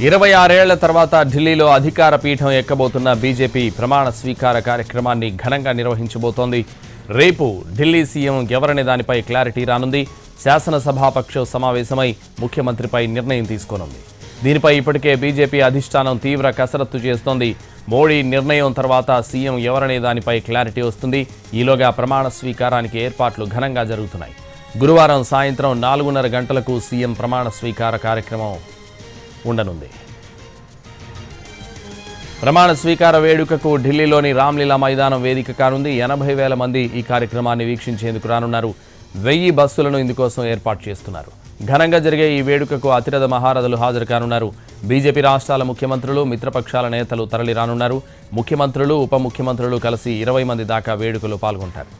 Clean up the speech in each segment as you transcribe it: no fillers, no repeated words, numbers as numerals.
26 ఏళ్ల తర్వాత ఢిల్లీలో అధికార పీఠం ఎక్కబోతున్న బీజేపీ ప్రమాణ స్వీకార కార్యక్రమాన్ని ఘనంగా నిర్వహించబోతోంది. రేపు ఢిల్లీ సీఎం ఎవరనే దానిపై క్లారిటీ రానుంది. శాసనసభాపక్షం సమావేశమై ముఖ్యమంత్రిపై నిర్ణయం తీసుకోనుంది. దీనిపై ఇప్పటికే బీజేపీ అధిష్టానం తీవ్ర కసరత్తు చేస్తోంది. మోడీ నిర్ణయం తర్వాత సీఎం ఎవరనే దానిపై క్లారిటీ వస్తుంది. ఈలోగా ప్రమాణ స్వీకారానికి ఏర్పాట్లు ఘనంగా జరుగుతున్నాయి. గురువారం సాయంత్రం 4:30 గంటలకు సీఎం ప్రమాణ స్వీకార కార్యక్రమం ఉండనుంది. ప్రమాణ స్వీకార వేడుకకు ఢిల్లీలోని రామ్లీలా మైదానం వేదిక కానుంది. 80,000 మంది ఈ కార్యక్రమాన్ని వీక్షించేందుకు రానున్నారు. 1000 బస్సులను ఇందుకోసం ఏర్పాటు చేస్తున్నారు. ఘనంగా జరిగే ఈ వేడుకకు అతిరథ మహారథులు హాజరు కానున్నారు. బీజేపీ రాష్ట్రాల ముఖ్యమంత్రులు, మిత్రపక్షాల నేతలు తరలి రానున్నారు. ముఖ్యమంత్రులు, ఉప ముఖ్యమంత్రులు కలిసి 20 మంది దాకా వేడుకలో పాల్గొంటారు.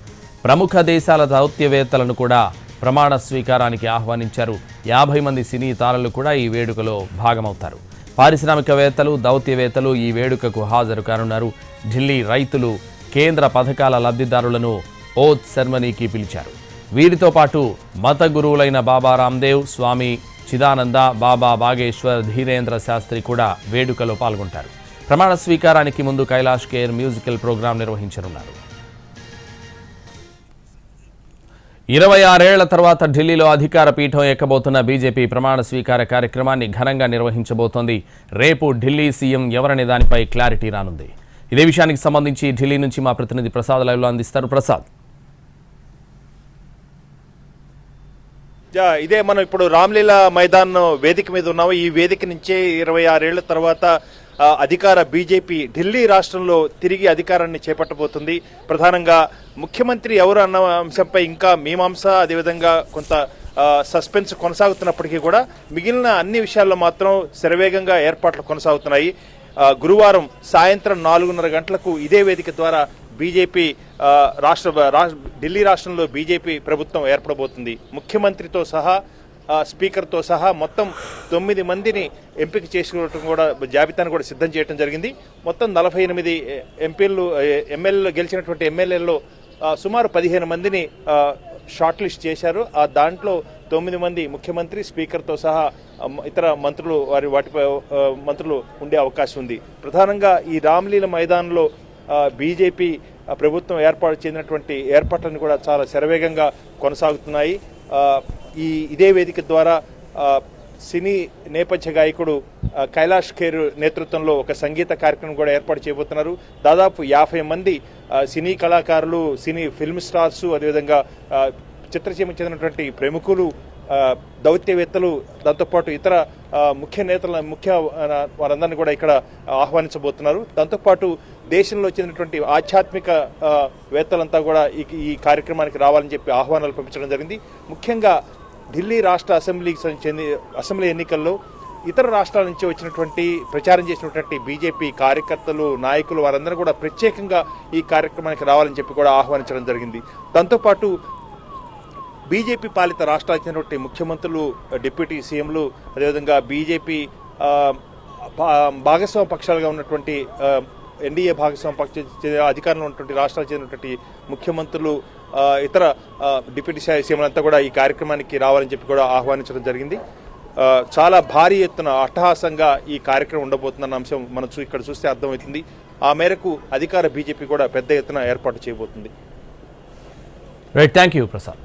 ప్రముఖ దేశాల దౌత్యవేత్తలను కూడా ప్రమాణ స్వీకారానికి ఆహ్వానించారు. 50 మంది సినీ తారలు కూడా ఈ వేడుకలో భాగమవుతారు. పారిశ్రామికవేత్తలు, దౌత్యవేత్తలు ఈ వేడుకకు హాజరు కానున్నారు. ఢిల్లీ రైతులు కేంద్ర పథకాల లబ్ధిదారులను ఓత్ సెరమనీకి పిలిచారు. వీరితో పాటు మత గురువులైన బాబా రామ్దేవ్, స్వామి చిదానంద, బాబా బాగేశ్వర్, ధీరేంద్ర శాస్త్రి కూడా వేడుకలో పాల్గొంటారు. ప్రమాణ స్వీకారానికి ముందు కైలాష్ ఖేర్ మ్యూజికల్ ప్రోగ్రాం నిర్వహించనున్నారు. 26 ఏళ్ల తర్వాత ఢిల్లీలో అధికార పీఠం ఎక్కబోతున్న బీజేపీ ప్రమాణ స్వీకార కార్యక్రమాన్ని ఘనంగా నిర్వహించబోతోంది. రేపు ఢిల్లీ సీఎం ఎవరనే దానిపై క్లారిటీ రానుంది. ఇదే విషయానికి సంబంధించి ఢిల్లీ నుంచి మా ప్రతినిధి ప్రసాద్ లైవ్లో అందిస్తారు. ప్రసాద్, ఇదే మనం ఇప్పుడు రామ్లీలా మైదాన్ వేదిక మీద ఉన్నాము. ఈ వేదిక నుంచే 26 ఏళ్ల తర్వాత అధికార బీజేపీ ఢిల్లీ రాష్ట్రంలో తిరిగి అధికారాన్ని చేపట్టబోతుంది. ప్రధానంగా ముఖ్యమంత్రి ఎవరు అన్న అంశంపై ఇంకా మీమాంస, అదేవిధంగా కొంత సస్పెన్స్ కొనసాగుతున్నప్పటికీ కూడా మిగిలిన అన్ని విషయాల్లో మాత్రం శరవేగంగా ఏర్పాట్లు కొనసాగుతున్నాయి. గురువారం సాయంత్రం 4:30 గంటలకు ఇదే వేదిక ద్వారా బీజేపీ ఢిల్లీ రాష్ట్రంలో బీజేపీ ప్రభుత్వం ఏర్పడబోతుంది. ముఖ్యమంత్రితో సహా, స్పీకర్తో సహా మొత్తం 9 మందిని ఎంపిక చేసుకోవడం కూడా, జాబితాను కూడా సిద్ధం చేయడం జరిగింది. మొత్తం 48 ఎమ్మెల్యేలు గెలిచినటువంటి ఎమ్మెల్యేల్లో సుమారు 15 మందిని షార్ట్ లిస్ట్ చేశారు. దాంట్లో 9 మంది ముఖ్యమంత్రి, స్పీకర్తో సహా ఇతర మంత్రులు మంత్రులు ఉండే అవకాశం ఉంది. ప్రధానంగా ఈ రామ్లీలా మైదానంలో బీజేపీ ప్రభుత్వం ఏర్పాటు చేసినటువంటి ఏర్పాట్లను కూడా చాలా శరవేగంగా కొనసాగుతున్నాయి. ఇదే వేదిక ద్వారా సినీ నేపథ్య గాయకుడు కైలాష్ ఖేర్ నేతృత్వంలో ఒక సంగీత కార్యక్రమం కూడా ఏర్పాటు చేయబోతున్నారు. దాదాపు 50 మంది సినీ కళాకారులు, సినీ ఫిల్మ్ స్టార్స్, అదేవిధంగా చిత్రసీమ చెందినటువంటి ప్రముఖులు, దౌత్యవేత్తలు, దాంతోపాటు ఇతర వారందరినీ కూడా ఇక్కడ ఆహ్వానించబోతున్నారు. దాంతోపాటు దేశంలో చెందినటువంటి ఆధ్యాత్మిక వేత్తలంతా కూడా ఈ కార్యక్రమానికి రావాలని చెప్పి ఆహ్వానాలు పంపించడం జరిగింది. ముఖ్యంగా ఢిల్లీ రాష్ట్ర అసెంబ్లీ ఎన్నికల్లో ఇతర రాష్ట్రాల నుంచి వచ్చినటువంటి ప్రచారం చేసినటువంటి బీజేపీ కార్యకర్తలు, నాయకులు వారందరూ కూడా ప్రత్యేకంగా ఈ కార్యక్రమానికి రావాలని చెప్పి కూడా ఆహ్వానించడం జరిగింది. దాంతోపాటు బీజేపీ పాలిత రాష్ట్రాలకు చెందినటువంటి ముఖ్యమంత్రులు, డిప్యూటీ సీఎంలు, అదేవిధంగా బీజేపీ భాగస్వామ్య పక్షాలుగా ఉన్నటువంటి ఎన్డీఏ భాగస్వామ్య అధికారంలో ఉన్నటువంటి రాష్ట్రాలకు చెందినటువంటి ముఖ్యమంత్రులు, ఇతర డిప్యూటీ సీఎంలంతా కూడా ఈ కార్యక్రమానికి రావాలని చెప్పి కూడా ఆహ్వానించడం జరిగింది. చాలా భారీ ఎత్తున అట్టహాసంగా ఈ కార్యక్రమం ఉండబోతుందన్న అంశం మనం ఇక్కడ చూస్తే అర్థమవుతుంది. ఆ మేరకు అధికార బీజేపీ కూడా పెద్ద ఎత్తున ఏర్పాటు చేయబోతుంది. Right, thank you Prasad.